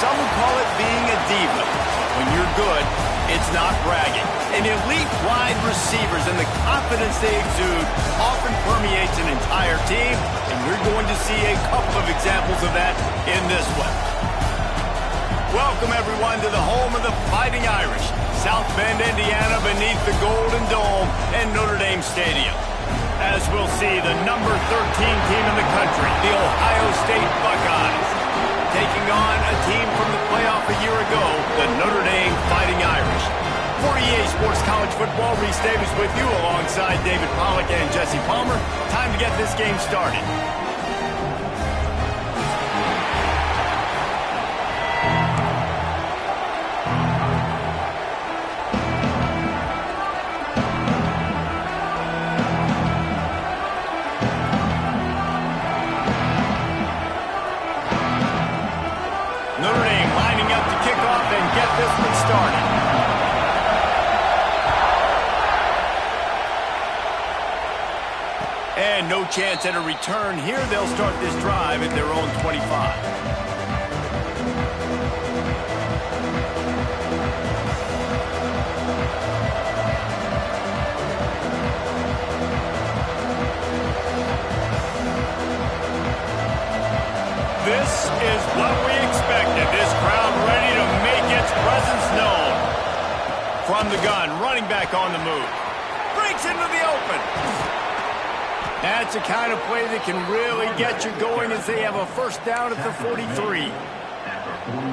some would call it being a diva. When you're good, it's not bragging. And elite wide receivers and the confidence they exude often permeates an entire team, and you're going to see a couple of examples of that in this one. Welcome, everyone, to the home of the Fighting Irish, South Bend, Indiana, beneath the Golden Dome and Notre Dame Stadium. As we'll see, the number 13 team in the country, the Ohio State Buckeyes, taking on a team from the playoff a year ago, the Notre Dame Fighting Irish. For EA Sports College Football, Reese Davis with you alongside David Pollack and Jesse Palmer. Time to get this game started. Notre Dame lining up to kick off and get this one started. And no chance at a return here. They'll start this drive at their own 25. This is what we expected. This crowd ready to make its presence known. From the gun, running back on the move. Breaks into the open. That's the kind of play that can really get you going as they have a first down at the 43.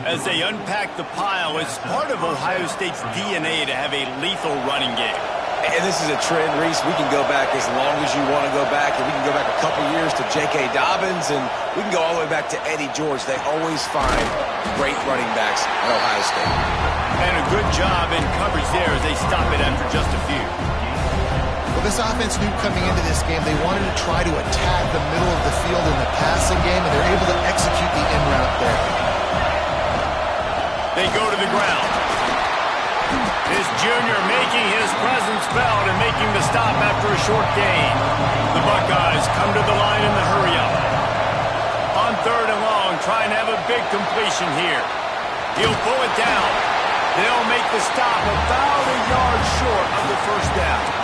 As they unpack the pile, it's part of Ohio State's DNA to have a lethal running game. And this is a trend, Reese. We can go back as long as you want to go back, and we can go back a couple years to J.K. Dobbins, and we can go all the way back to Eddie George. They always find great running backs at Ohio State. And a good job in coverage there as they stop it after just a few. Well, this offense knew coming into this game they wanted to try to attack the middle of the field in the passing game, and they're able to execute the in route there. They go to the ground. This junior making his presence felt and making the stop after a short gain. The Buckeyes come to the line in the hurry-up. On third and long, trying to have a big completion here. He'll pull it down. They'll make the stop about a yard short of the first down.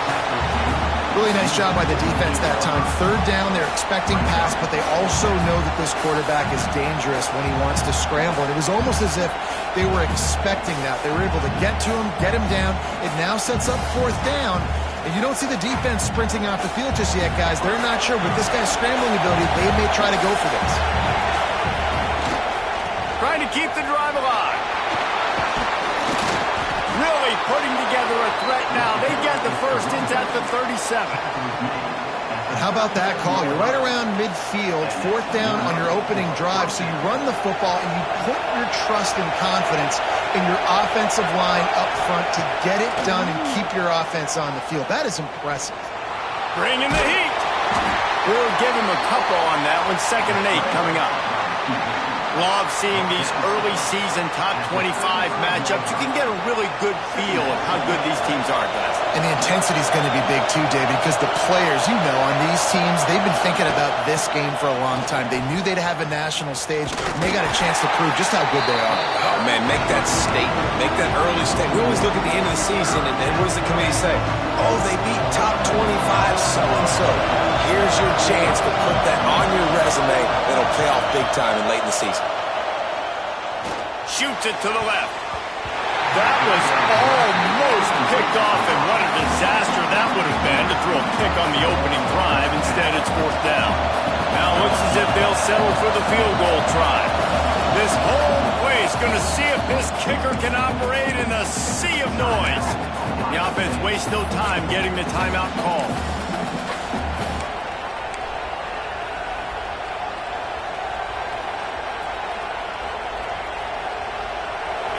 Really nice job by the defense that time. Third down, they're expecting pass, but they also know that this quarterback is dangerous when he wants to scramble. And it was almost as if they were expecting that. They were able to get to him, get him down. It now sets up fourth down. And you don't see the defense sprinting off the field just yet, guys. They're not sure. With this guy's scrambling ability, they may try to go for this. Trying to keep the drive alive. Really putting together a threat now. They get the first into at the 37. And how about that call? You're right around midfield, fourth down on your opening drive, so you run the football and you put your trust and confidence in your offensive line up front to get it done and keep your offense on the field. That is impressive. Bring in the heat. We'll give him a couple on that one. 2nd and 8 coming up. Love seeing these early season top 25 matchups. You can get a really good feel of how good these teams are, guys. And the intensity is going to be big too, David, because the players, you know, on these teams, they've been thinking about this game for a long time. They knew they'd have a national stage, and they got a chance to prove just how good they are. Oh, man, make that statement. Make that early statement. We always look at the end of the season, and what does the committee say? Oh, they beat top 25 so-and-so. Here's your chance to put that on your resume that'll pay off big time and late in the season. Shoots it to the left. That was almost picked off, and what a disaster that would have been to throw a pick on the opening drive. Instead, it's fourth down. Now it looks as if they'll settle for the field goal try. This whole place going to see if this kicker can operate in a sea of noise. The offense wastes no time getting the timeout call.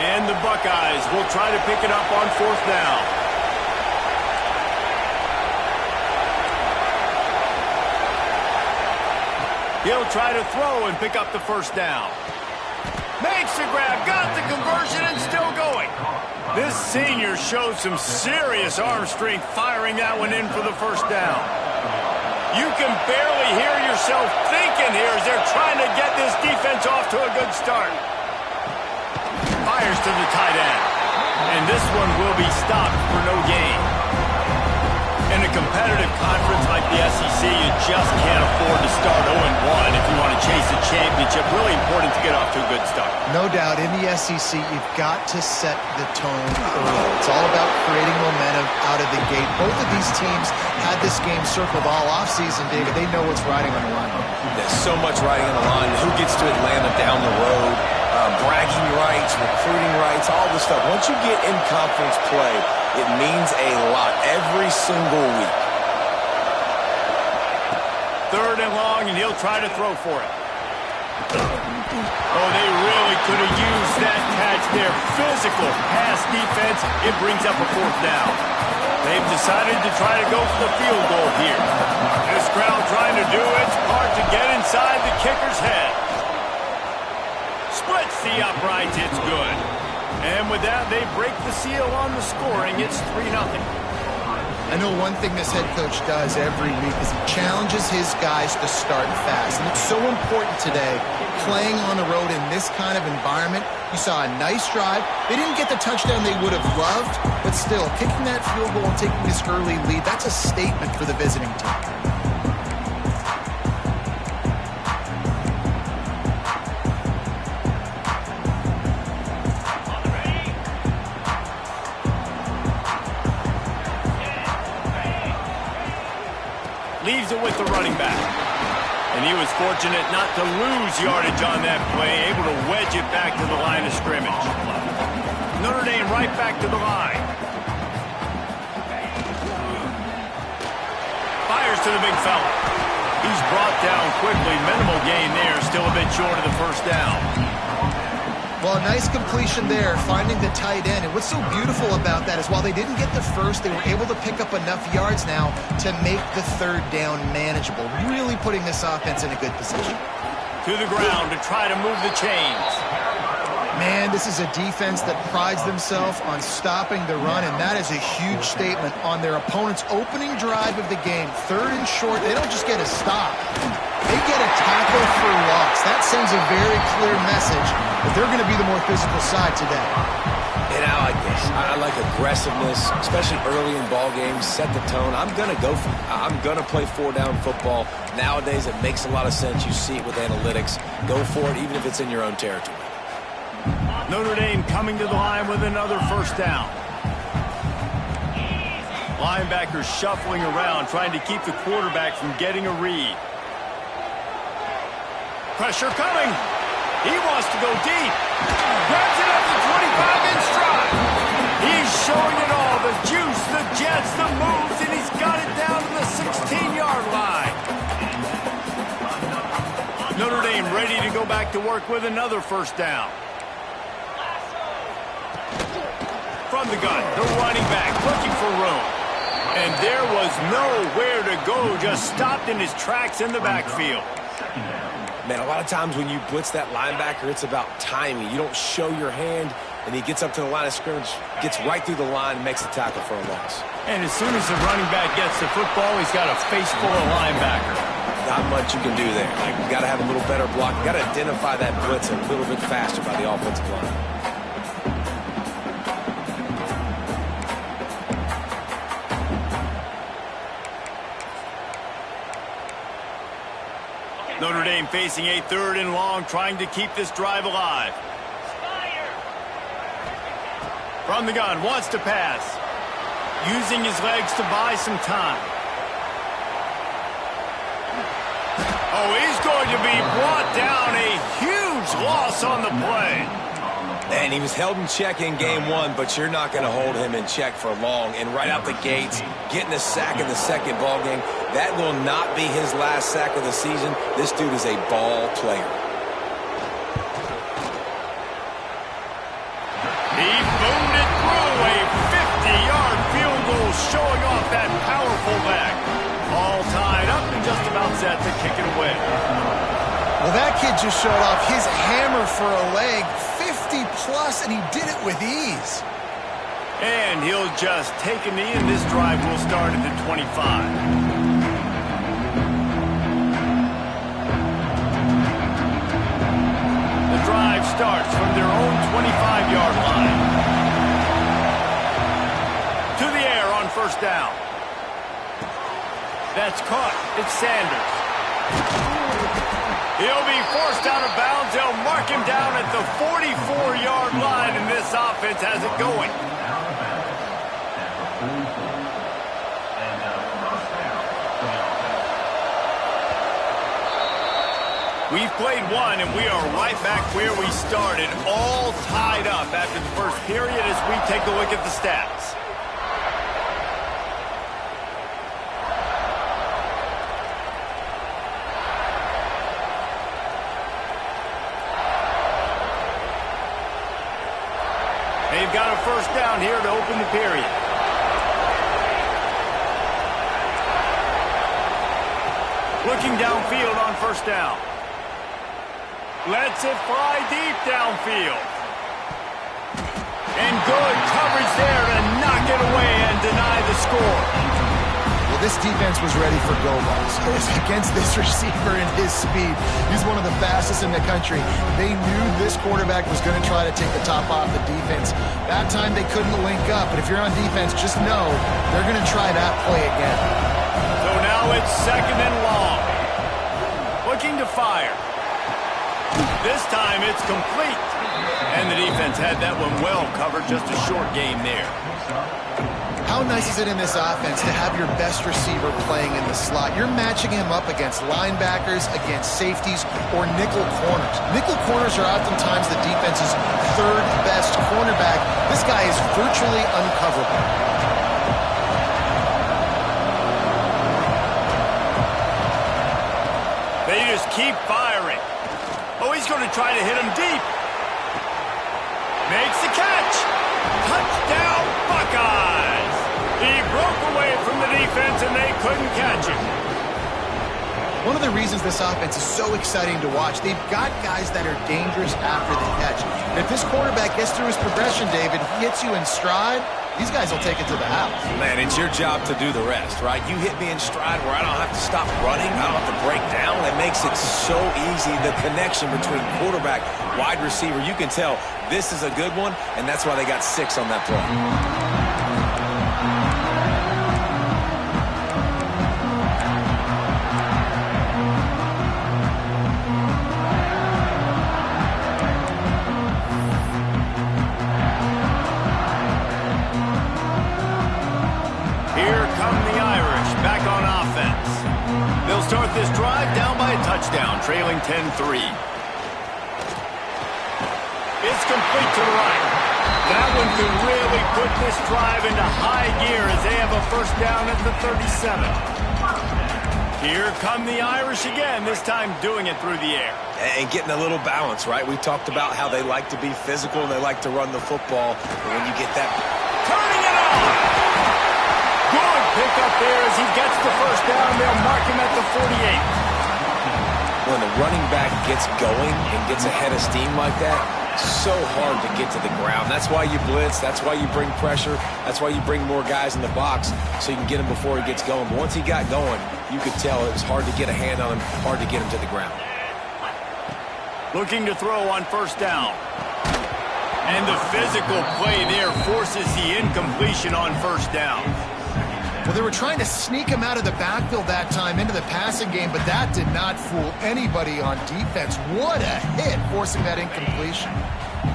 And the Buckeyes will try to pick it up on fourth down. He'll try to throw and pick up the first down. Makes the grab, got the conversion, and still going. This senior showed some serious arm strength firing that one in for the first down. You can barely hear yourself thinking here as they're trying to get this defense off to a good start. to the tight end. And this one will be stopped for no gain. In a competitive conference like the SEC, you just can't afford to start 0-1 if you want to chase a championship. Really important to get off to a good start. No doubt, in the SEC, you've got to set the tone early. It's all about creating momentum out of the gate. Both of these teams had this game circled all offseason, David. They know what's riding on the line. There's so much riding on the line. Who gets to Atlanta down the road? Bragging rights, recruiting rights, all this stuff. Once you get in conference play, it means a lot every single week. 3rd and long, and he'll try to throw for it. Oh, they really could have used that catch there. Physical pass defense. It brings up a 4th down. They've decided to try to go for the field goal here. This crowd trying to do its part to get inside the kicker's head. Splits the uprights. It's good. And with that, they break the seal on the scoring. It's 3-0. I know one thing this head coach does every week is he challenges his guys to start fast. And it's so important today, playing on the road in this kind of environment. You saw a nice drive. They didn't get the touchdown they would have loved, but still, kicking that field goal and taking this early lead, that's a statement for the visiting team. Leaves it with the running back. And he was fortunate not to lose yardage on that play, able to wedge it back to the line of scrimmage. Notre Dame right back to the line. Fires to the big fella. He's brought down quickly. Minimal gain there, still a bit short of the 1st down. Well, a nice completion there, finding the tight end. And what's so beautiful about that is while they didn't get the first, they were able to pick up enough yards now to make the 3rd down manageable. Really putting this offense in a good position. To the ground to try to move the chains. Man, this is a defense that prides themselves on stopping the run, and that is a huge statement on their opponent's opening drive of the game. 3rd and short, they don't just get a stop. They get a tackle for loss. That sends a very clear message that they're going to be the more physical side today. And I like this. I like aggressiveness, especially early in ball games. Set the tone. I'm going to go for it. I'm going to play 4-down football. Nowadays, it makes a lot of sense. You see it with analytics. Go for it, even if it's in your own territory. Notre Dame coming to the line with another 1st down. Linebackers shuffling around, trying to keep the quarterback from getting a read. Pressure coming. He wants to go deep. Grabs it up to 25 in stride. He's showing it all. The juice, the jets, the moves, and he's got it down to the 16-yard line. Notre Dame ready to go back to work with another 1st down. From the gun, the running back looking for room. And there was nowhere to go, just stopped in his tracks in the backfield. Man, a lot of times when you blitz that linebacker, it's about timing. You don't show your hand, and he gets up to the line of scrimmage, gets right through the line, and makes the tackle for a loss. And as soon as the running back gets the football, he's got a face full of linebacker. Not much you can do there. You got to have a little better block. You got to identify that blitz a little bit faster by the offensive line. Notre Dame facing a 3rd and long, trying to keep this drive alive. From the gun, wants to pass. Using his legs to buy some time. Oh, he's going to be brought down. A huge loss on the play. And he was held in check in game 1, but you're not going to hold him in check for long. And right out the gates, getting a sack in the 2nd ball game, that will not be his last sack of the season. This dude is a ball player. He boomed it through. A 50-yard field goal showing off that powerful back. All tied up and just about set to kick it away. Well, that kid just showed off his hammer for a leg, 50-plus, and he did it with ease. And he'll just take a knee, and this drive will start at the 25. The drive starts from their own 25-yard line. first down. That's caught. It's Sanders. He'll be forced out of bounds. They'll mark him down at the 44-yard line, and this offense has it going. We've played one, and we are right back where we started, all tied up after the first period as we take a look at the stats. They've got a first down here to open the period. Looking downfield on first down. Lets it fly deep downfield. And good coverage there to knock it away and deny the score. Well, this defense was ready for go balls. Against this receiver and his speed, he's one of the fastest in the country. They knew this quarterback was going to try to take the top off the defense. That time they couldn't link up, but if you're on defense, just know they're going to try that play again. So now it's second and long. Looking to fire. This time it's complete. And the defense had that one well covered, just a short gain there. How nice is it in this offense to have your best receiver playing in the slot? You're matching him up against linebackers, against safeties, or nickel corners. Nickel corners are oftentimes the defense's third best cornerback. This guy is virtually uncoverable. They just keep firing. Oh, he's going to try to hit him deep. Makes the catch. Touchdown, Buckeyes. He broke away from the defense, and they couldn't catch him. One of the reasons this offense is so exciting to watch, they've got guys that are dangerous after the catch. And if this quarterback gets through his progression, David, hits you in stride, these guys will take it to the house. Man, it's your job to do the rest, right? You hit me in stride where I don't have to stop running. I don't have to break down. It makes it so easy. The connection between quarterback, wide receiver, you can tell this is a good one, and that's why they got 6 on that play. Start this drive down by a touchdown, trailing 10-3. It's complete to the right. That one could really put this drive into high gear as they have a first down at the 37. Here come the Irish again, this time doing it through the air. And getting a little balance, right? We talked about how they like to be physical and they like to run the football. But when you get that... Turning it on! Good pick up there as he gets the first down. They'll mark him at the 48. When the running back gets going and gets ahead of steam like that, so hard to get to the ground. That's why you blitz. That's why you bring pressure. That's why you bring more guys in the box so you can get him before he gets going. But once he got going, you could tell it was hard to get a hand on him, hard to get him to the ground. Looking to throw on first down. And the physical play there forces the incompletion on first down. Well, they were trying to sneak him out of the backfield that time into the passing game, but that did not fool anybody on defense. What a hit, forcing that incompletion.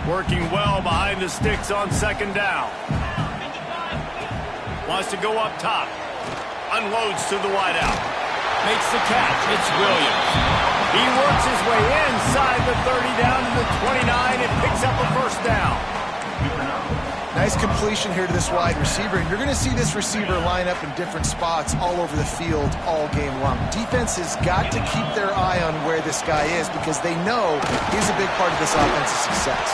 Working well behind the sticks on second down. Wants to go up top. Unloads to the wideout. Makes the catch. It's Williams. He works his way inside the 30 down to the 29 and picks up a first down. Nice completion here to this wide receiver, and you're going to see this receiver line up in different spots all over the field all game long. Defense has got to keep their eye on where this guy is because they know he's a big part of this offense's success.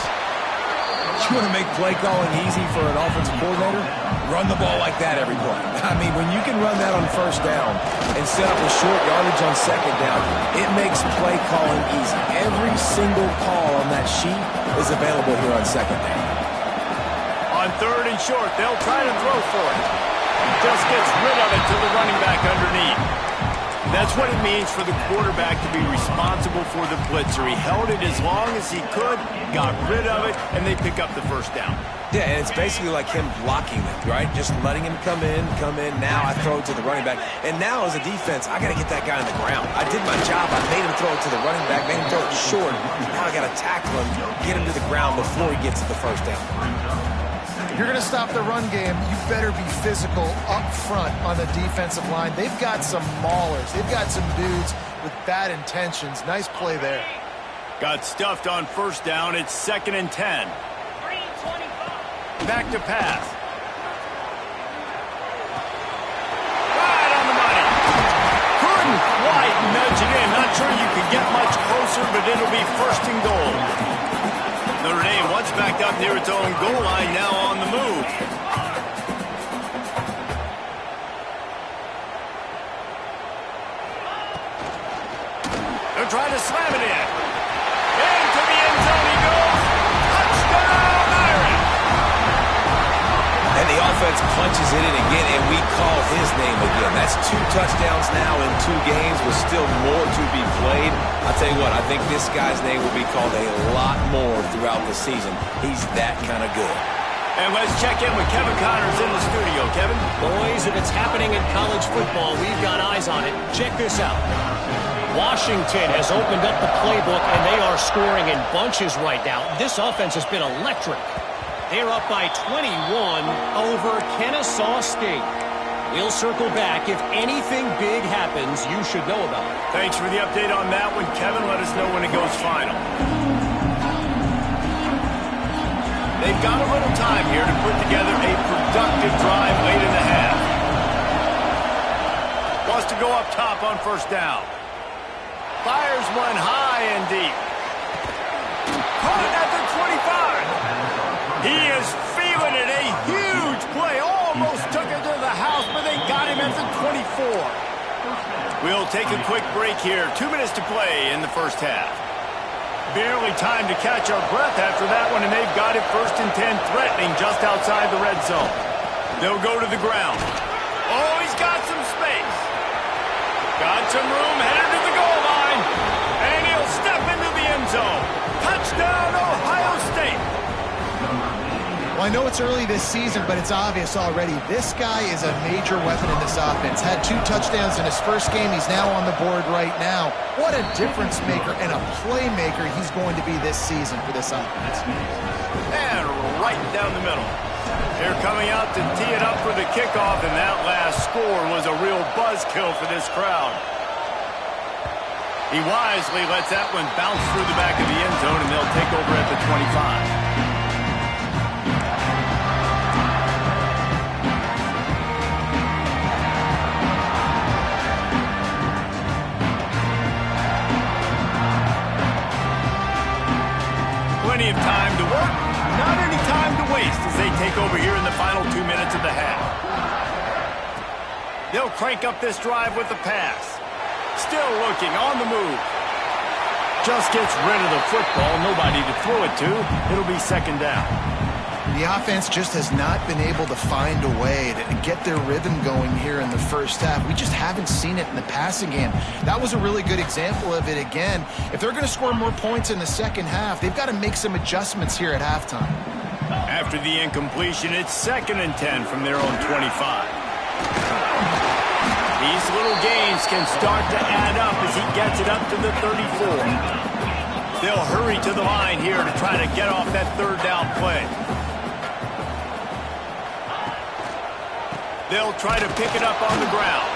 You want to make play calling easy for an offensive coordinator? Run the ball like that every play. I mean, when you can run that on first down and set up a short yardage on second down, it makes play calling easy. Every single call on that sheet is available here on second down. On third and short, they'll try to throw for it. Just gets rid of it to the running back underneath. That's what it means for the quarterback to be responsible for the blitzer. He held it as long as he could, got rid of it, and they pick up the first down. Yeah, and it's basically like him blocking them, right? Just letting him come in. Now I throw it to the running back. And now as a defense, I got to get that guy on the ground. I did my job. I made him throw it to the running back, made him throw it short. Now I got to tackle him, get him to the ground before he gets to the first down. If you're going to stop the run game, you better be physical up front on the defensive line. They've got some maulers. They've got some dudes with bad intentions. Nice play there. Got stuffed on first down. It's 2nd and 10. Back to pass. Right on the money. Couldn't quite nudge it in. Not sure you could get much closer, but it'll be 1st and goal. Notre Dame once backed up near its own goal line, now on the move. They're trying to slam it in. Into the end zone he goes. Touchdown, Irish! And the offense punches it in again, and we call his name again. That's 2 touchdowns now in 2 games with still more to be played. I'll tell you what, I think this guy's name will be called a lot more throughout the season. He's that kind of good. And let's check in with Kevin Connors in the studio. Kevin? Boys, if it's happening in college football, we've got eyes on it. Check this out. Washington has opened up the playbook, and they are scoring in bunches right now. This offense has been electric. They're up by 21 over Kennesaw State. We'll circle back. If anything big happens, you should know about it. Thanks for the update on that one, Kevin. Let us know when it goes final. They've got a little time here to put together a productive drive late in the half. Wants to go up top on first down. Fires one high and deep. Caught it at the 25. He is feeling it. A huge play. Almost took it to the house, but they got him at the 24. We'll take a quick break here. 2 minutes to play in the first half. Barely time to catch our breath after that one, and they've got it 1st and 10, threatening just outside the red zone. They'll go to the ground. Oh, he's got some space. Got some room, headed to the goal line. And he'll step into the end zone. Touchdown, Ohio State. Well, I know it's early this season, but it's obvious already. This guy is a major weapon in this offense. Had 2 touchdowns in his first game. He's now on the board right now. What a difference maker and a playmaker he's going to be this season for this offense. And right down the middle. They're coming out to tee it up for the kickoff, and that last score was a real buzzkill for this crowd. He wisely lets that one bounce through the back of the end zone, and they'll take over at the 25. Plenty of time to work, not any time to waste as they take over here in the final 2 minutes of the half. They'll crank up this drive with the pass. Still looking, on the move. Just gets rid of the football, nobody to throw it to. It'll be 2nd down. The offense just has not been able to find a way to get their rhythm going here in the first half. We just haven't seen it in the passing game. That was a really good example of it again. If they're going to score more points in the second half, they've got to make some adjustments here at halftime. After the incompletion, it's 2nd and 10 from their own 25. These little gains can start to add up as he gets it up to the 34. They'll hurry to the line here to try to get off that 3rd down play. They'll try to pick it up on the ground.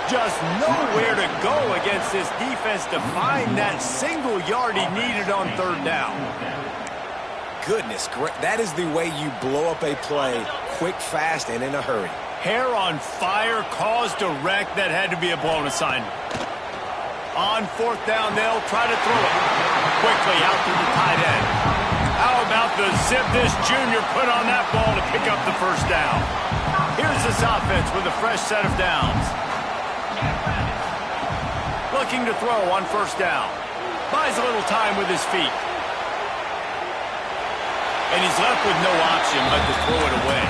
Just nowhere to go against this defense to find that single yard he needed on 3rd down. Goodness, that is the way you blow up a play, quick, fast, and in a hurry. Hair on fire, caused a wreck. That had to be a blown assignment. On 4th down, they'll try to throw it. Quickly out to the tight end. How about the zip this junior put on that ball to pick up the 1st down? Here's this offense with a fresh set of downs. Looking to throw on 1st down. Buys a little time with his feet. And he's left with no option but to throw it away.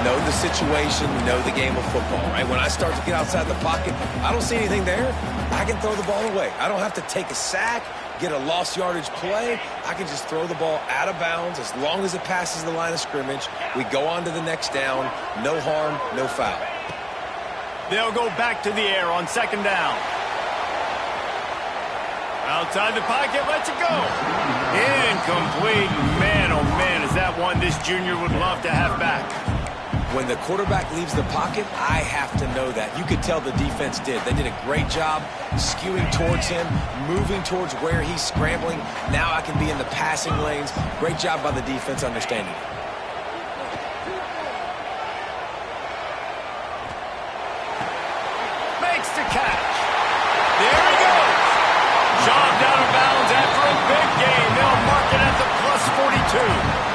know the situation, know the game of football, right? When I start to get outside the pocket, I don't see anything there, I can throw the ball away. I don't have to take a sack, get a lost yardage play. I can just throw the ball out of bounds as long as it passes the line of scrimmage. We go on to the next down. No harm, no foul. They'll go back to the air on second down. Outside the pocket, lets it go. Incomplete. Man, oh man, is that one this junior would love to have back. When the quarterback leaves the pocket, I have to know that. You could tell the defense did. They did a great job skewing towards him, moving towards where he's scrambling. Now I can be in the passing lanes. Great job by the defense understanding it. Makes the catch. There he goes. Shoved out of bounds after a big gain. They'll mark it at the +42.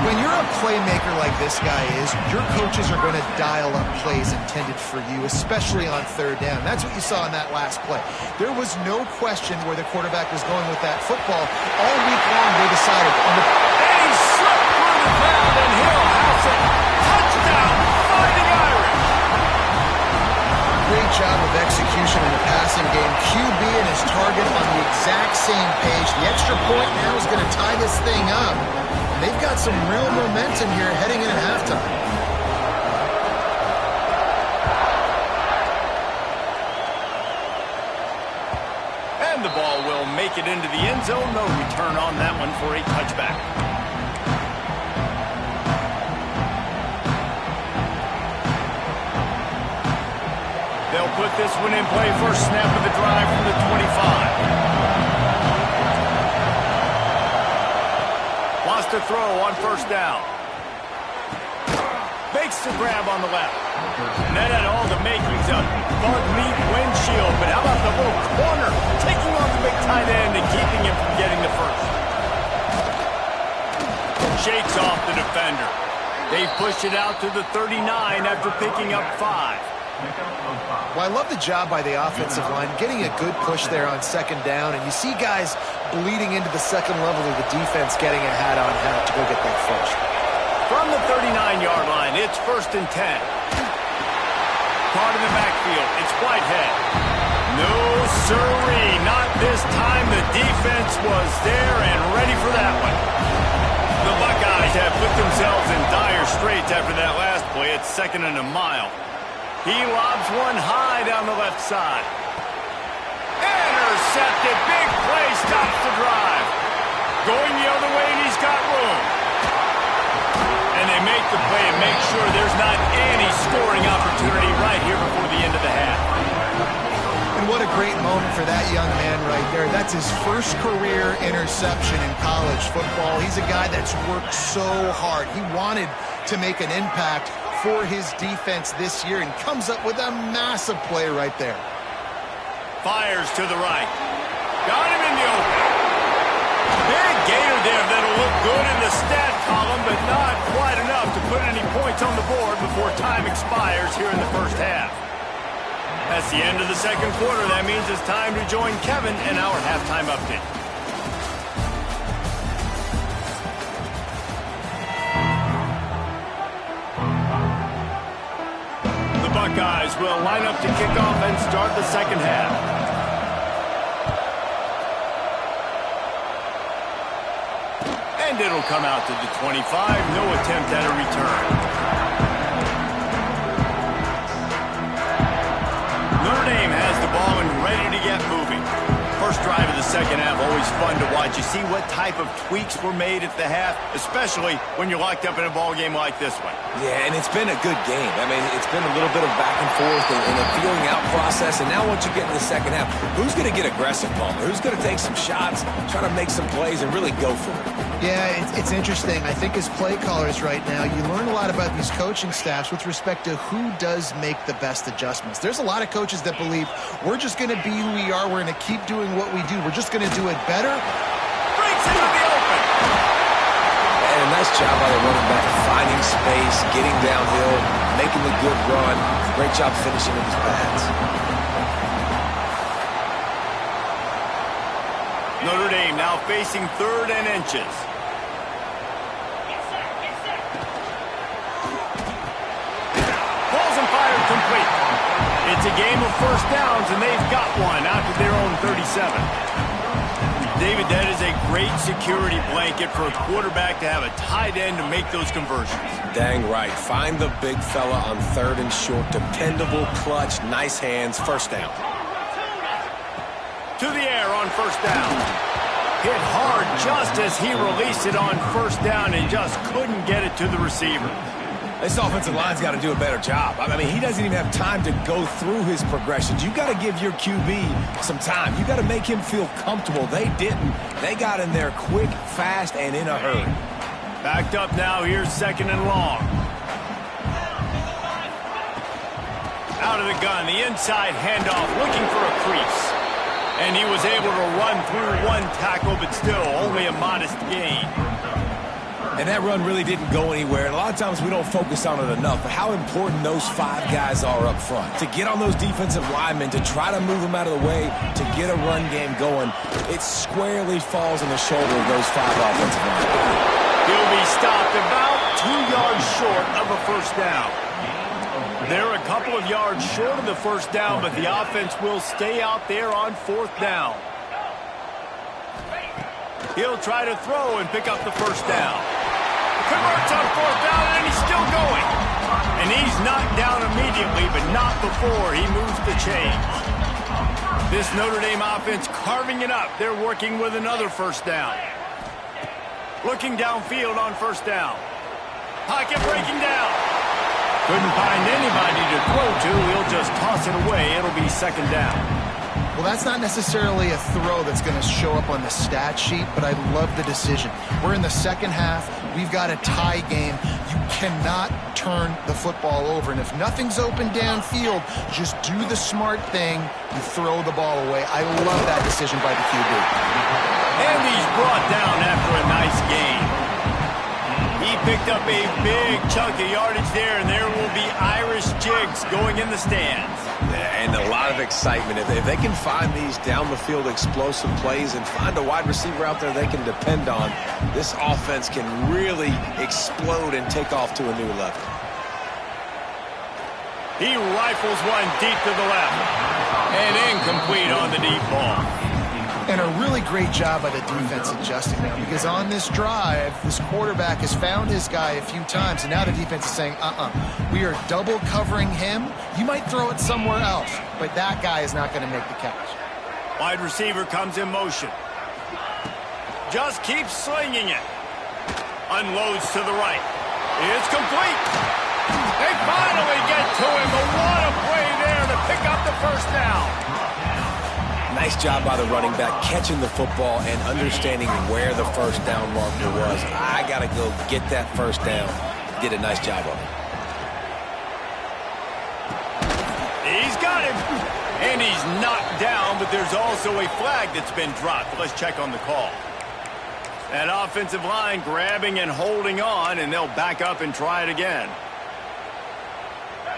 When you're a playmaker like this guy is, your coaches are going to dial up plays intended for you, especially on third down. That's what you saw in that last play. There was no question where the quarterback was going with that football. All week long, they decided on the... And he slipped through the ground, and he'll house it. Touchdown, Fighting Irish. Great job of execution in the passing game. QB and his target on the exact same page. The extra point now is going to tie this thing up. They've got some real momentum here heading in at halftime. And the ball will make it into the end zone. No return on that one for a touchback. They'll put this one in play. First snap of the drive from the 25. To throw on first down. Makes the grab on the left. And that had all the makings of bug meat windshield, but how about the little corner taking on the big tight end and keeping him from getting the first? Shakes off the defender. They push it out to the 39 after picking up 5. Well, I love the job by the offensive line, getting a good push there on second down, and you see guys bleeding into the second level of the defense getting a hat-on-hat to go get that first. From the 39-yard line, it's 1st and 10. Caught in the backfield, it's Whitehead. No siree, not this time. The defense was there and ready for that one. The Buckeyes have put themselves in dire straits after that last play. It's 2nd and a mile. He lobs one high down the left side. Intercepted. Big play. Stops the drive. Going the other way, and he's got room. And they make the play and make sure there's not any scoring opportunity right here before the end of the half. And what a great moment for that young man right there. That's his first career interception in college football. He's a guy that's worked so hard. He wanted to make an impact for his defense this year and comes up with a massive play right there. Fires to the right. Got him in the open. Big gainer there that'll look good in the stat column, but not quite enough to put any points on the board before time expires here in the first half. That's the end of the second quarter. That means it's time to join Kevin in our halftime update. Buckeyes will line up to kick off and start the second half. And it'll come out to the 25. No attempt at a return. Notre Dame has the ball and ready to get moving. First drive of the second half, always fun to watch. You see what type of tweaks were made at the half, especially when you're locked up in a ball game like this one. Yeah, and it's been a good game. I mean, it's been a little bit of back and forth and a feeling out process. And now once you get in the second half, who's going to get aggressive, Palmer? Who's going to take some shots, try to make some plays, and really go for it? Yeah, it's interesting. I think as play callers right now, you learn a lot about these coaching staffs with respect to who does make the best adjustments. There's a lot of coaches that believe we're just going to be who we are. We're going to keep doing what we do. We're just going to do it better. Breaks it in the open. And a nice job by the running back, finding space, getting downhill, making the good run. Great job finishing with his pads. Notre Dame now facing 3rd and inches. It's a game of first downs, and they've got one out to their own 37. David, that is a great security blanket for a quarterback to have a tight end to make those conversions. Dang right. Find the big fella on 3rd and short. Dependable, clutch, nice hands, first down. To the air on first down. Hit hard just as he released it on first down and just couldn't get it to the receiver. This offensive line's got to do a better job. I mean, he doesn't even have time to go through his progressions. You got to give your QB some time. You got to make him feel comfortable. They didn't. They got in there quick, fast, and in a hurry. Backed up now. Here's 2nd and long. Out of the gun. The inside handoff looking for a crease. And he was able to run through one tackle, but still only a modest gain. And that run really didn't go anywhere. And a lot of times we don't focus on it enough. But how important those 5 guys are up front. To get on those defensive linemen, to try to move them out of the way, to get a run game going, it squarely falls on the shoulder of those 5 offensive linemen. He'll be stopped about 2 yards short of a first down. They're a couple of yards short of the first down, but the offense will stay out there on 4th down. He'll try to throw and pick up the first down. Converts on 4th down, and he's still going. And he's knocked down immediately, but not before he moves the chains. This Notre Dame offense carving it up. They're working with another first down. Looking downfield on first down. Pocket breaking down. Couldn't find anybody to throw to. He'll just toss it away. It'll be 2nd down. Well, that's not necessarily a throw that's going to show up on the stat sheet, but I love the decision. We're in the second half. We've got a tie game. You cannot turn the football over. And if nothing's open downfield, just do the smart thing. You throw the ball away. I love that decision by the QB. And he's brought down after a nice gain. He picked up a big chunk of yardage there, and there will be Irish jigs going in the stands. And a lot of excitement. If they can find these down-the-field explosive plays and find a wide receiver out there they can depend on, this offense can really explode and take off to a new level. He rifles one deep to the left. And incomplete on the deep ball. And a really great job by the defense adjusting now, because on this drive, this quarterback has found his guy a few times, and now the defense is saying, we are double covering him. You might throw it somewhere else, but that guy is not going to make the catch. Wide receiver comes in motion. Just keeps slinging it. Unloads to the right. It's complete. They finally get to him, but what a play there to pick up the first down. Nice job by the running back, catching the football and understanding where the first down marker was. I got to go get that first down. Did a nice job of it. He's got him. And he's knocked down, but there's also a flag that's been dropped. Let's check on the call. That offensive line grabbing and holding on, and they'll back up and try it again.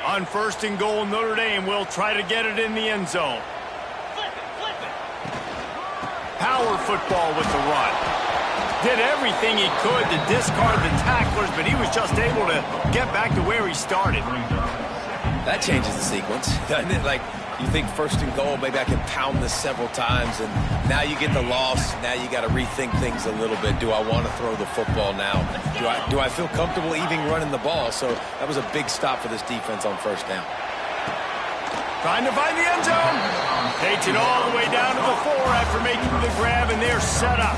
On 1st and goal, Notre Dame will try to get it in the end zone. Power football with the run. Did everything he could to discard the tacklers, but he was just able to get back to where he started. That changes the sequence, doesn't it? Like, you think 1st and goal, maybe I can pound this several times, and now you get the loss. Now you got to rethink things a little bit. Do I want to throw the football now? Do I feel comfortable even running the ball? So that was a big stop for this defense on 1st down. Trying to find the end zone. Takes it all the way down to the 4 after making the grab, and they're set up.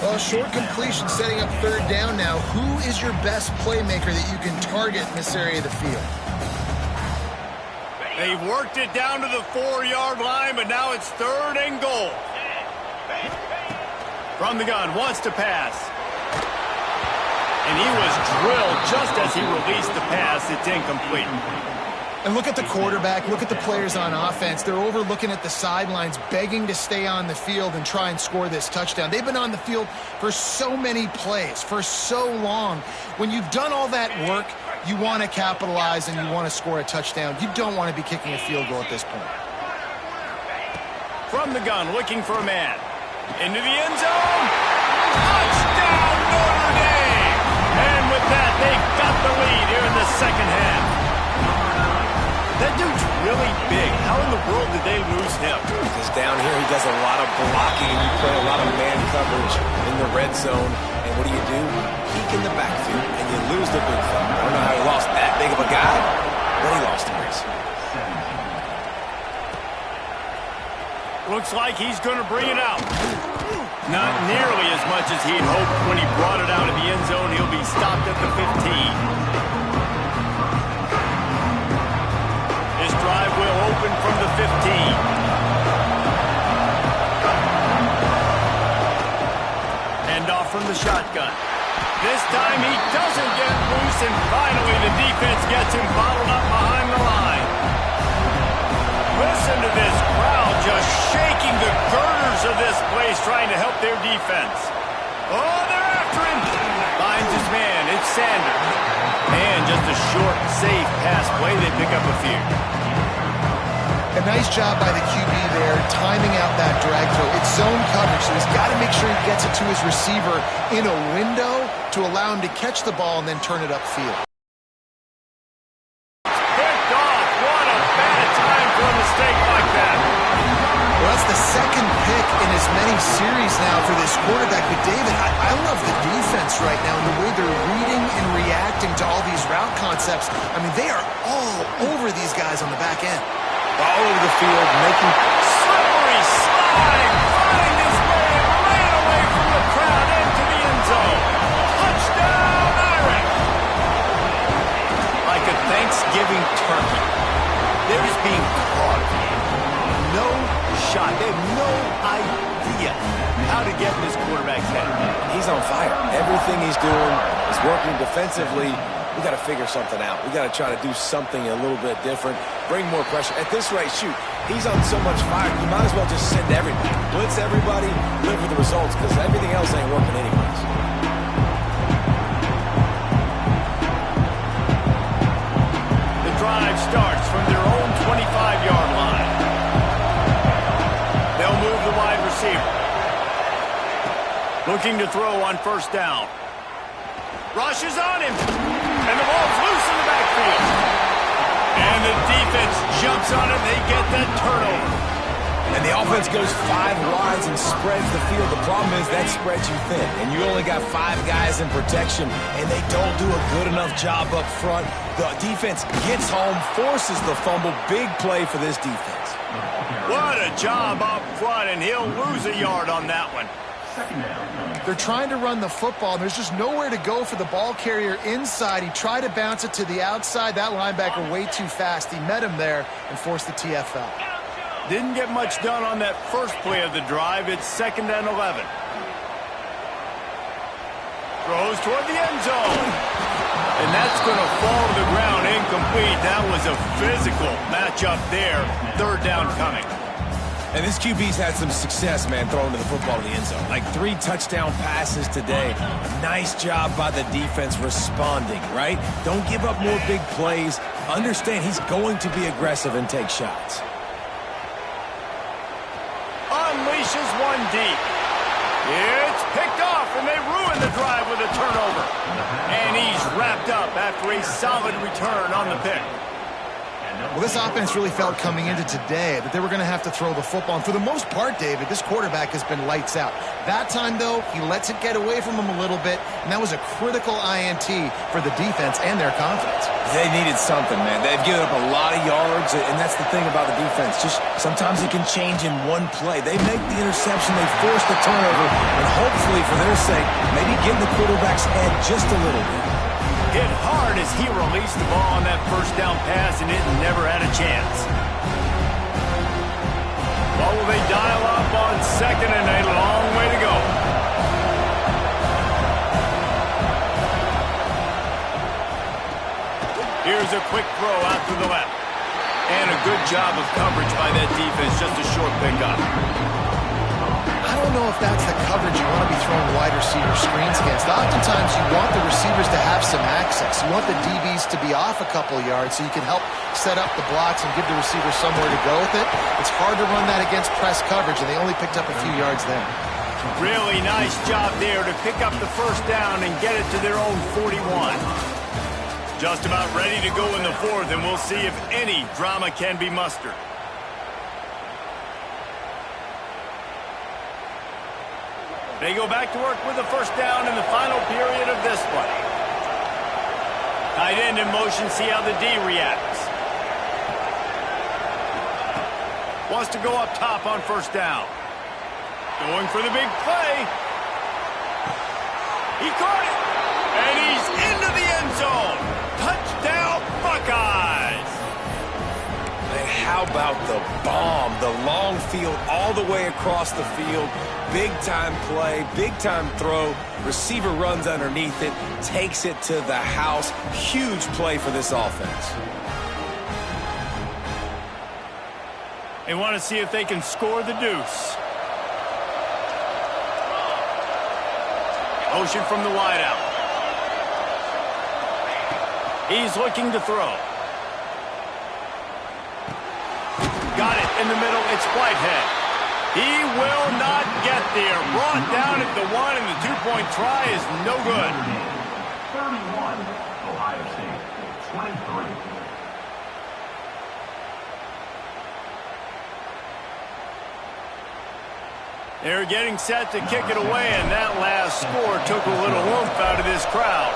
Well, short completion setting up 3rd down now. Who is your best playmaker that you can target in this area of the field? They've worked it down to the 4-yard line, but now it's 3rd and goal. From the gun, wants to pass. And he was drilled just as he released the pass. It's incomplete. And look at the quarterback, look at the players on offense. They're overlooking at the sidelines, begging to stay on the field and try and score this touchdown. They've been on the field for so many plays, for so long. When you've done all that work, you want to capitalize and you want to score a touchdown. You don't want to be kicking a field goal at this point. From the gun, looking for a man. Into the end zone. Touchdown, Notre Dame! And with that, they've got the lead here in the second half. That dude's really big. How in the world did they lose him? Because down here he does a lot of blocking. You play a lot of man coverage in the red zone. And what do? Peek in the backfield, and you lose the big fella. I don't know how he lost that big of a guy, but he lost him. Looks like he's going to bring it out. Not nearly as much as he'd hoped when he brought it out of the end zone. He'll be stopped at the 15. This drive will open from the 15. Hand off from the shotgun. This time he doesn't get loose, and finally the defense gets him bottled up behind the line. Listen to this crowd just shaking the girders of this place trying to help their defense. Oh, they're after him. Finds his man. It's Sanders. And just a short, safe pass play. They pick up a few. A nice job by the QB there, timing out that drag throw. It's zone coverage, so he's got to make sure he gets it to his receiver in a window to allow him to catch the ball and then turn it upfield. Picked off. What a bad time for a mistake like that. Well, that's the second pick in as many series now for this quarterback. But, David, I love the defense right now and the way they're reading and reacting to all these route concepts. I mean, they are all over these guys on the back end. All over the field, making slippery slide, find his way, ran away from the crowd into the end zone. Touchdown, Irish! Like a Thanksgiving turkey. They're just being caught. No shot. They have no idea how to get in this quarterback's head. He's on fire. Everything he's doing is working defensively. We got to figure something out. We got to try to do something a little bit different, bring more pressure. At this rate, shoot, he's on so much fire, you might as well just send everybody. Blitz everybody, live with the results, because everything else ain't working anyways. The drive starts from their own 25-yard line. They'll move the wide receiver. Looking to throw on first down. Rushes on him. And the ball's loose in the backfield. And the defense jumps on it. They get that turnover. And the offense goes 5 wides and spreads the field. The problem is that spreads you thin. And you only got 5 guys in protection. And they don't do a good enough job up front. The defense gets home, forces the fumble. Big play for this defense. What a job up front. And he'll lose a yard on that one. They're trying to run the football, and there's just nowhere to go for the ball carrier inside. He tried to bounce it to the outside. That linebacker way too fast. He met him there and forced the TFL. Didn't get much done on that first play of the drive. It's 2nd and 11. Throws toward the end zone. And that's going to fall to the ground incomplete. That was a physical matchup there. 3rd down coming. And this QB's had some success, man, throwing to the football in the end zone. Like 3 touchdown passes today. Nice job by the defense responding, right? Don't give up more big plays. Understand he's going to be aggressive and take shots. Unleashes one deep. It's picked off, and they ruin the drive with a turnover. And he's wrapped up after a solid return on the pick. Well, this offense really felt coming into today that they were going to have to throw the football. And for the most part, David, this quarterback has been lights out. That time, though, he lets it get away from him a little bit, and that was a critical INT for the defense and their confidence. They needed something, man. They've given up a lot of yards, and that's the thing about the defense. Just sometimes it can change in one play. They make the interception, they force the turnover, and hopefully, for their sake, maybe get in the quarterback's head just a little bit. Hit hard as he released the ball on that first down pass, and it never had a chance. What will they dial up on 2nd and a long way to go? Here's a quick throw out to the left. And a good job of coverage by that defense, just a short pickup. I don't know if that's the coverage you want to be throwing wide receiver screens against. Oftentimes, you want the receivers to have some access. You want the DBs to be off a couple yards so you can help set up the blocks and give the receiver somewhere to go with it. It's hard to run that against press coverage, and they only picked up a few yards there. Really nice job there to pick up the first down and get it to their own 41. Just about ready to go in the fourth, and we'll see if any drama can be mustered. They go back to work with the first down in the final period of this play. Tight end in motion, see how the D reacts. Wants to go up top on first down. Going for the big play. He caught it. And he's into the end zone. Touchdown, Buckeyes. And how about the bomb? The long field all the way across the field. Big-time play, big-time throw. Receiver runs underneath it, takes it to the house. Huge play for this offense. They want to see if they can score the deuce. Motion from the wideout. He's looking to throw. Got it in the middle. It's Whitehead. He will not get there. Brought down at the 1, and the two-point try is no good. 31, Ohio State, 23. They're getting set to kick it away, and that last score took a little oomph out of this crowd.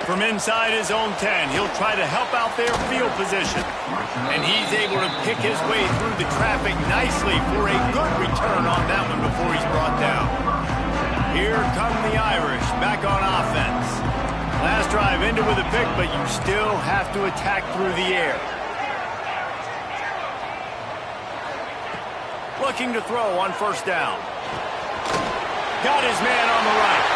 From inside his own 10, he'll try to help out their field position. And he's able to pick his way through the traffic nicely for a good return on that one before he's brought down. Here come the Irish back on offense. Last drive ended with a pick, but you still have to attack through the air. Looking to throw on first down. Got his man on the right.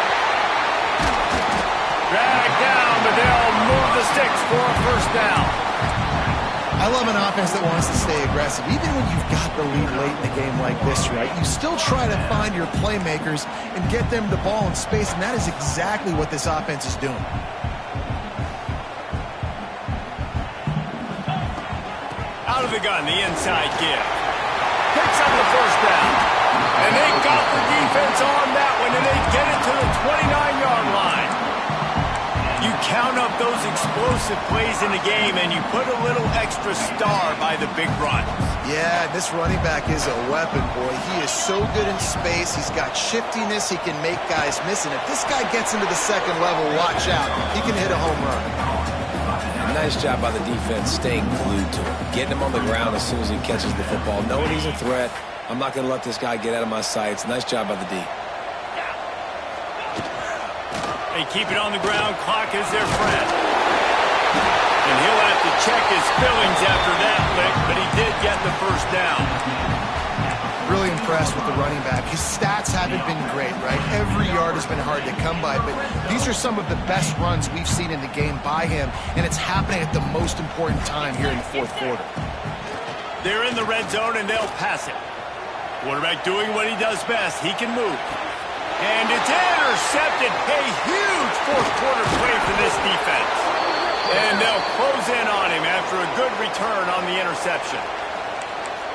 Drag down, but they'll move the sticks for a first down. I love an offense that wants to stay aggressive. Even when you've got the lead late in the game like this, right, you still try to find your playmakers and get them the ball in space, and that is exactly what this offense is doing. Out of the gun, the inside give. Picks up the first down. And they got the defense on that one, and they get it to the 29-yard line. You count up those explosive plays in the game, and you put a little extra star by the big run. Yeah, this running back is a weapon, boy. He is so good in space. He's got shiftiness. He can make guys miss. And if this guy gets into the second level, watch out. He can hit a home run. Nice job by the defense staying glued to him. Getting him on the ground as soon as he catches the football. Knowing he's a threat. I'm not going to let this guy get out of my sights. Nice job by the D. They keep it on the ground. Clock is their friend. And he'll have to check his fillings after that lick, but he did get the first down. Really impressed with the running back. His stats haven't been great, right? Every yard has been hard to come by, but these are some of the best runs we've seen in the game by him, and it's happening at the most important time here in the fourth quarter. They're in the red zone, and they'll pass it. Quarterback doing what he does best. He can move. And it's intercepted. A huge fourth-quarter play for this defense. And they'll close in on him after a good return on the interception.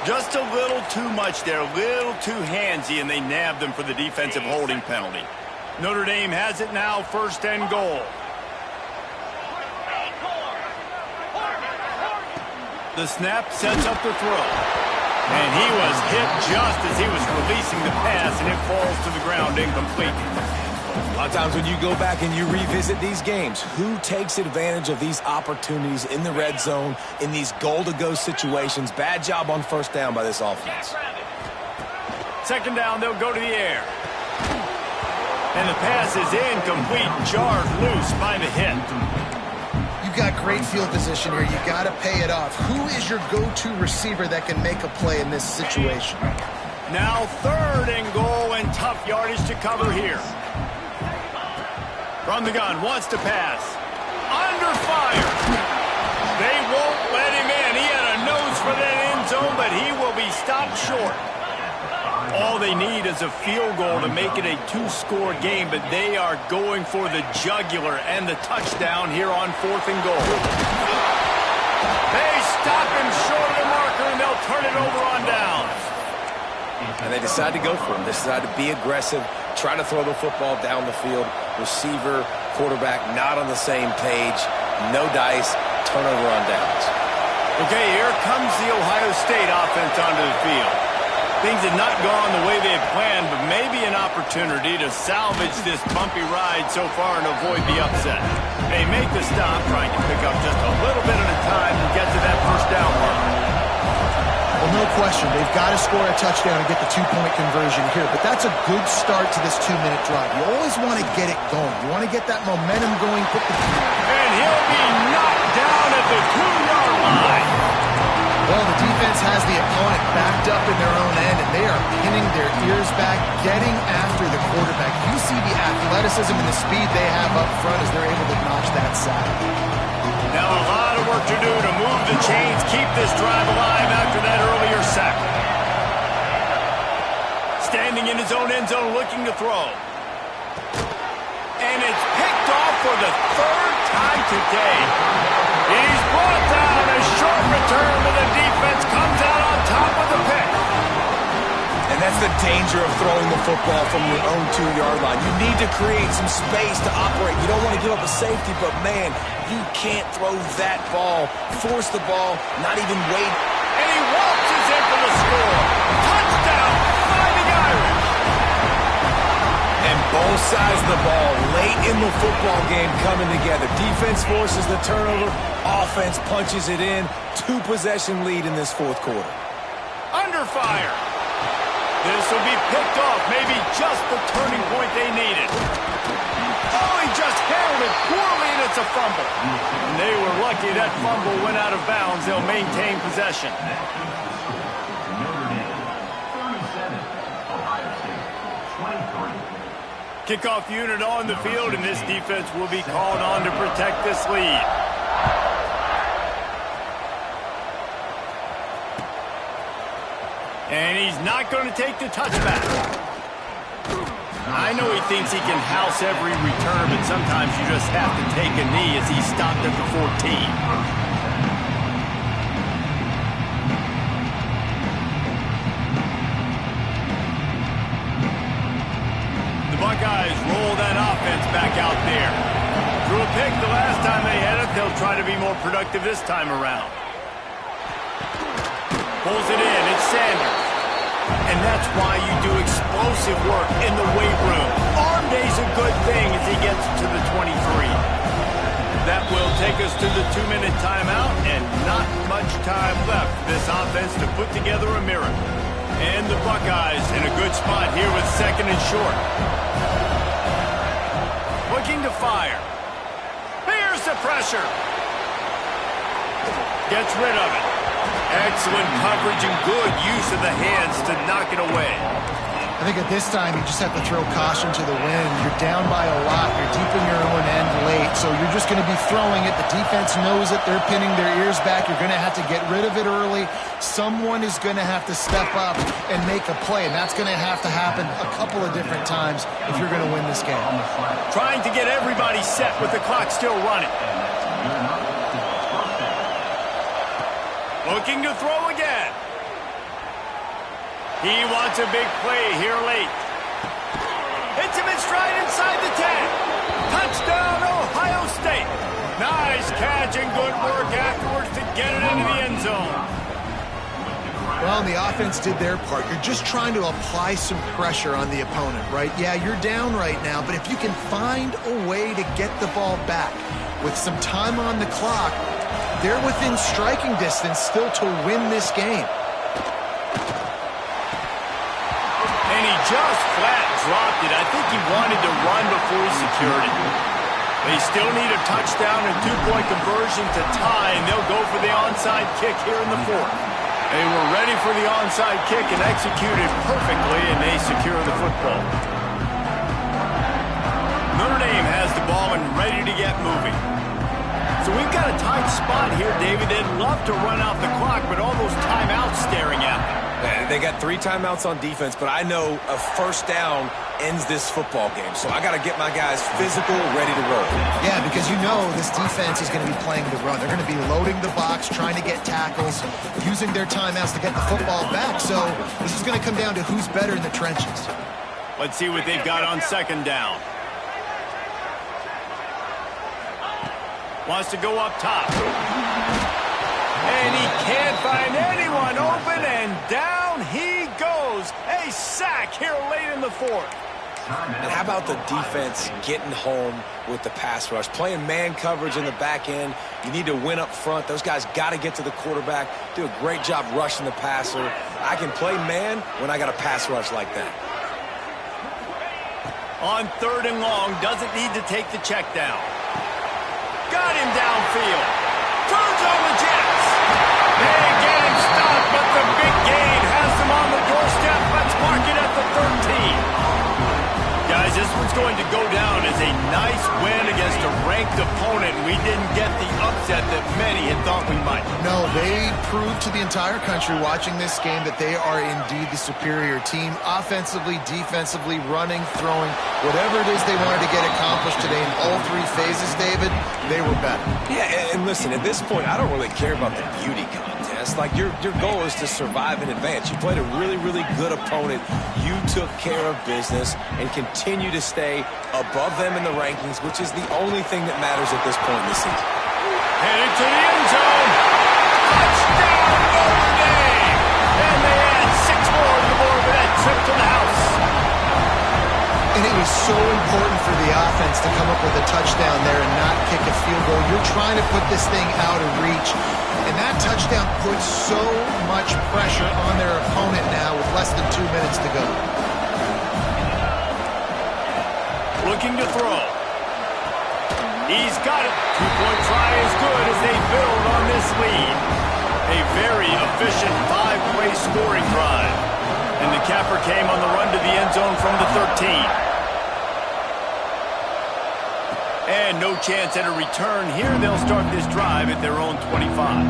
Just a little too much there, a little too handsy, and they nabbed them for the defensive holding penalty. Notre Dame has it now, first and goal. The snap sets up the throw. And he was hit just as he was releasing the pass, and it falls to the ground incomplete. A lot of times when you go back and you revisit these games, who takes advantage of these opportunities in the red zone, in these goal-to-go situations? Bad job on first down by this offense. Second down, they'll go to the air. And the pass is incomplete, jarred loose by the hit. Got great field position here. You got to pay it off. Who is your go-to receiver that can make a play in this situation? Now third and goal, and tough yardage to cover here. From the gun, wants to pass. Under fire. They won't let him in. He had a nose for that end zone, but he will be stopped short. All they need is a field goal to make it a two-score game, but they are going for the jugular and the touchdown here on fourth and goal. They stop him short of the marker, and they'll turn it over on down. And they decide to go for it. They decide to be aggressive, try to throw the football down the field. Receiver, quarterback, not on the same page. No dice, turnover on downs. Okay, here comes the Ohio State offense onto the field. Things had not gone the way they had planned, but maybe an opportunity to salvage this bumpy ride so far and avoid the upset. They make the stop, trying to pick up just a little bit at a time and get to that first down mark. Well, no question. They've got to score a touchdown and get the two-point conversion here, but that's a good start to this 2-minute drive. You always want to get it going. You want to get that momentum going. And he'll be knocked down at the 2-yard line. Well, the defense has the opponent backed up in their own end, and they are pinning their ears back, getting after the quarterback. You see the athleticism and the speed they have up front as they're able to notch that sack. Now a lot of work to do to move the chains, keep this drive alive after that earlier sack. Standing in his own end zone, looking to throw. And it's picked off for the third time today. He's brought down a short return, but the defense comes out on top with the pick. And that's the danger of throwing the football from your own 2-yard line. You need to create some space to operate. You don't want to give up a safety, but man, you can't throw that ball. Force the ball, not even wait. And he waltzes in for the score. Touchdown, Fighting Irish. And both sides of the ball late in the football game coming together. Defense forces the turnover. Offense punches it in. 2-possession lead in this fourth quarter. Under fire. This will be picked off. Maybe just the turning point they needed. Oh, he just handled it poorly, and it's a fumble. And they were lucky that fumble went out of bounds. They'll maintain possession. Notre Dame, 37. Ohio State, 23. Kickoff unit on the field, and this defense will be called on to protect this lead. And he's not going to take the touchback. I know he thinks he can house every return, but sometimes you just have to take a knee as he stopped at the 14. The Buckeyes roll that offense back out there. Threw a pick the last time they had it. They'll try to be more productive this time around. Pulls it in. It's Sanders. And that's why you do explosive work in the weight room. Arm day's a good thing as he gets to the 23. That will take us to the 2-minute timeout, and not much time left for this offense to put together a miracle. And the Buckeyes in a good spot here with 2nd and short. Looking to fire. Here's the pressure. Gets rid of it. Excellent coverage and good use of the hands to knock it away. I think at this time you just have to throw caution to the wind. You're down by a lot. You're deep in your own end late, so you're just going to be throwing it. The defense knows it. They're pinning their ears back. You're going to have to get rid of it early. Someone is going to have to step up and make a play, and that's going to have to happen a couple of different times if you're going to win this game. Trying to get everybody set with the clock still running. Looking to throw again. He wants a big play here late. Hits him in stride inside the 10. Touchdown, Ohio State. Nice catch and good work afterwards to get it into the end zone. Well, the offense did their part. You're just trying to apply some pressure on the opponent, right? Yeah, you're down right now, but if you can find a way to get the ball back with some time on the clock, they're within striking distance still to win this game. And he just flat dropped it. I think he wanted to run before he secured it. They still need a touchdown and 2-point conversion to tie, and they'll go for the onside kick here in the 4th. They were ready for the onside kick and executed perfectly, and they secure the football. Notre Dame has the ball and ready to get moving. So we've got a tight spot here, David. They'd love to run out the clock, but all those timeouts staring at them. They got 3 timeouts on defense, but I know a first down ends this football game. So I got to get my guys physical, ready to roll. Yeah, because you know this defense is going to be playing the run. They're going to be loading the box, trying to get tackles, using their timeouts to get the football back. So this is going to come down to who's better in the trenches. Let's see what they've got on second down. Wants to go up top. And he can't find anyone open, and down he goes. A sack here late in the fourth. And how about the defense getting home with the pass rush? Playing man coverage in the back end. You need to win up front. Those guys got to get to the quarterback. Do a great job rushing the passer. I can play man when I got a pass rush like that. On third and long, doesn't need to take the check down. Got him downfield. Turns on the Jets. They get him stopped, but the big gain has them on the doorstep. Let's mark it at the 13. Guys, this one's going to go down as a nice win against a ranked opponent. We didn't get the upset that many had thought we might. No, they proved to the entire country watching this game that they are indeed the superior team. Offensively, defensively, running, throwing, whatever it is they wanted to get accomplished today in all 3 phases, David, they were better. Yeah, and listen, at this point, I don't really care about the beauty contest. Like, your goal is to survive in advance. You played a really, really good opponent. You took care of business and continue to stay above them in the rankings, which is the only thing that matters at this point in the season. Headed to the end zone. Touchdown, Notre Dame! And they add 6 more to the board with that trip to the house. And it was so important for the offense to come up with a touchdown there and not kick a field goal. You're trying to put this thing out of reach. And that touchdown puts so much pressure on their opponent now with less than 2 minutes to go. Looking to throw. He's got it. 2-point try is good as they build on this lead. A very efficient 5-play scoring drive. And the capper came on the run to the end zone from the 13. And no chance at a return here. They'll start this drive at their own 25.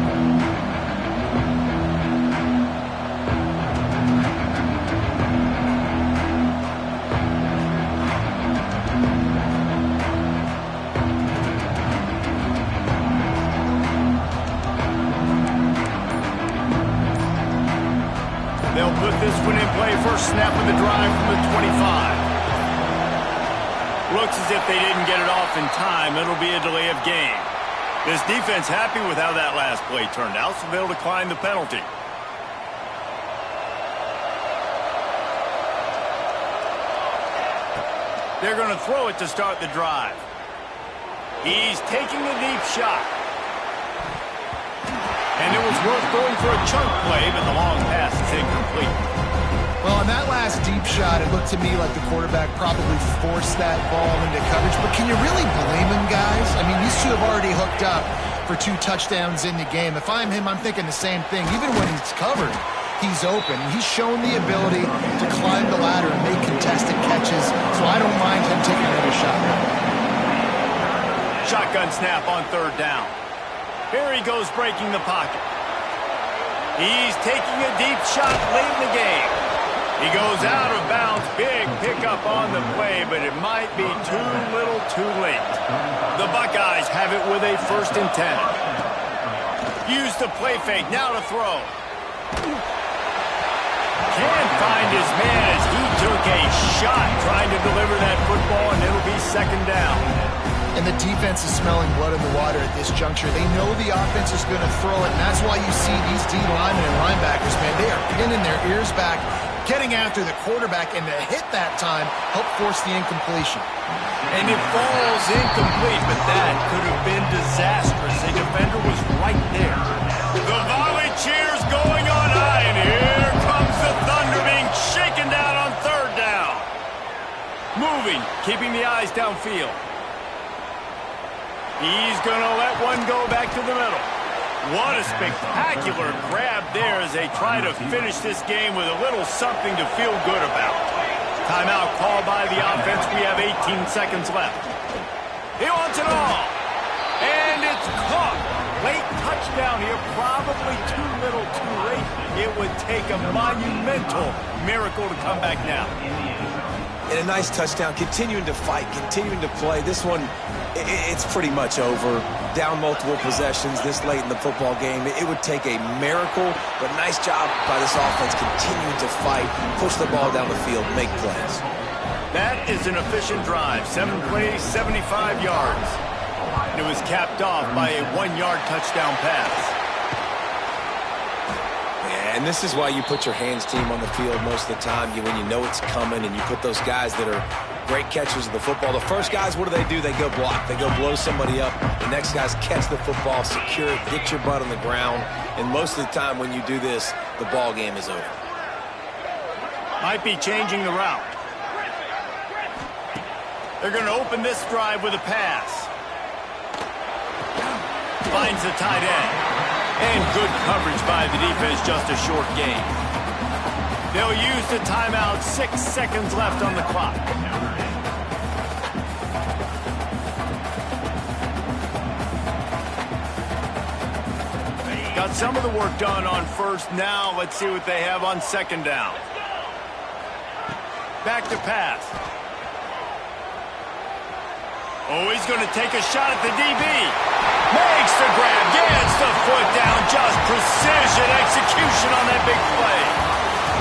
They'll put this one in play. First snap of the drive from the 25. Looks as if they didn't get it off in time. It'll be a delay of game. This defense happy with how that last play turned out, so they'll decline the penalty. They're going to throw it to start the drive. He's taking a deep shot. And it was worth going for a chunk play, but the long pass is incomplete. Well, on that last deep shot, it looked to me like the quarterback probably forced that ball into coverage. But can you really blame him, guys? I mean, these two have already hooked up for 2 touchdowns in the game. If I'm him, I'm thinking the same thing. Even when he's covered, he's open. He's shown the ability to climb the ladder and make contested catches, so I don't mind him taking another shot. Shotgun snap on third down. Here he goes breaking the pocket. He's taking a deep shot late in the game. He goes out of bounds. Big pickup on the play, but it might be too little too late. The Buckeyes have it with a 1st and 10. Use the play fake. Now to throw. Can't find his man as he took a shot trying to deliver that football, and it'll be 2nd down. And the defense is smelling blood in the water at this juncture. They know the offense is going to throw it, and that's why you see these D linemen and linebackers, man, they are pinning their ears back, getting after the quarterback, and to hit that time, help force the incompletion. And it falls incomplete, but that could have been disastrous. A defender was right there. The volley cheers going on high, and here comes the Thunder being shaken down on 3rd down. Moving, keeping the eyes downfield. He's going to let one go back to the middle. What a spectacular grab there as they try to finish this game with a little something to feel good about. Timeout called by the offense. We have 18 seconds left. He wants it all. And it's caught. Late touchdown here, probably too little too late. It would take a monumental miracle to come back now. And a nice touchdown, continuing to fight, continuing to play. This one, it's pretty much over. Down multiple possessions this late in the football game. It would take a miracle, but nice job by this offense continuing to fight, push the ball down the field, make plays. That is an efficient drive. 7 plays, 75 yards. And it was capped off by a 1-yard touchdown pass. And this is why you put your hands team on the field most of the time, when you know it's coming, and you put those guys that are great catchers of the football. The first guys, what do? They go block. They go blow somebody up. The next guys catch the football, secure it, get your butt on the ground. And most of the time when you do this, the ball game is over. Might be changing the route. They're going to open this drive with a pass. Finds the tight end. And good coverage by the defense, just a short gain. They'll use the timeout, 6 seconds left on the clock. Got some of the work done on first. Now let's see what they have on second down. Back to pass. Oh, he's going to take a shot at the DB. Makes the grab, gets the foot down, just precision execution on that big play.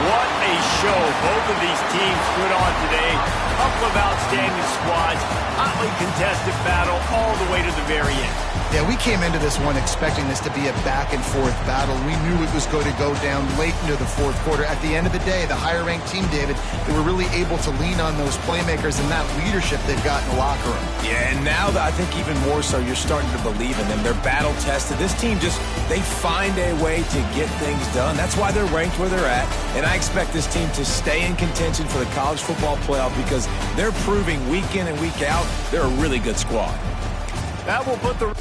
What a show both of these teams put on today. Couple of outstanding squads, hotly contested battle all the way to the very end. Yeah, we came into this one expecting this to be a back-and-forth battle. We knew it was going to go down late into the fourth quarter. At the end of the day, the higher-ranked team, David, they were really able to lean on those playmakers and that leadership they've got in the locker room. Yeah, and now I think even more so, you're starting to believe in them. They're battle-tested. This team they find a way to get things done. That's why they're ranked where they're at. And I expect this team to stay in contention for the college football playoff because they're proving week in and week out they're a really good squad. That will put the